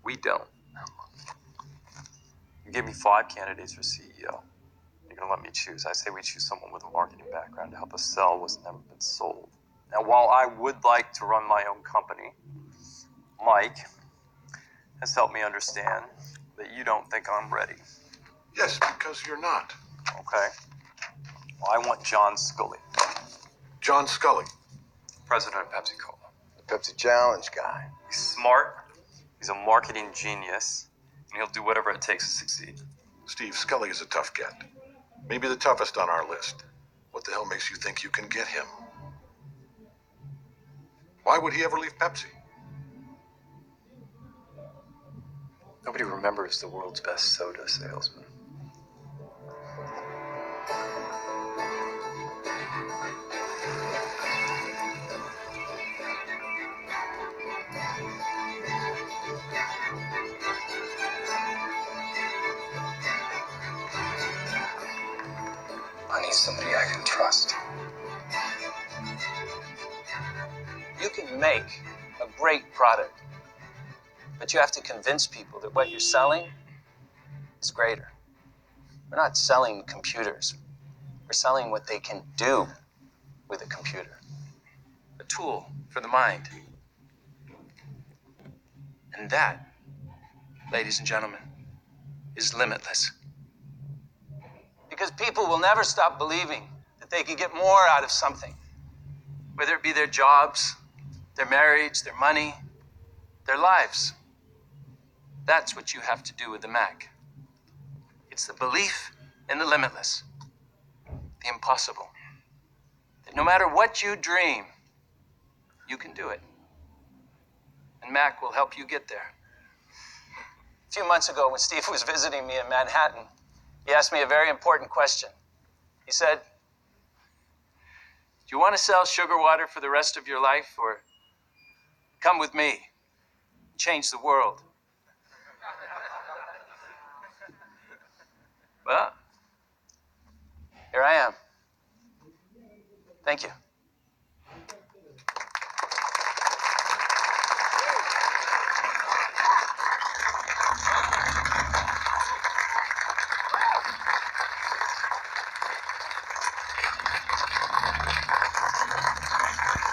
We don't. You gave me 5 candidates for CEO. You're gonna let me choose. I say we choose someone with a marketing background to help us sell what's never been sold. Now, while I would like to run my own company, Mike has helped me understand that you don't think I'm ready. Yes, because you're not. Okay. Well, I want John Scully, John Scully. president of Pepsi Cola. The Pepsi Challenge guy. He's smart, he's a marketing genius, and he'll do whatever it takes to succeed. Steve, Scully is a tough get. Maybe the toughest on our list. What the hell makes you think you can get him? Why would he ever leave Pepsi? Nobody remembers the world's best soda salesman. I need somebody I can trust. You can make a great product, but you have to convince people that what you're selling is greater. We're not selling computers. We're selling what they can do with a computer. A tool for the mind. And that, ladies and gentlemen, is limitless. Because people will never stop believing that they can get more out of something. Whether it be their jobs, their marriage, their money, their lives. That's what you have to do with the Mac. It's the belief in the limitless, the impossible. That no matter what you dream, you can do it. And Mac will help you get there. A few months ago, when Steve was visiting me in Manhattan, he asked me a very important question. He said, "Do you want to sell sugar water for the rest of your life, or come with me, change the world?"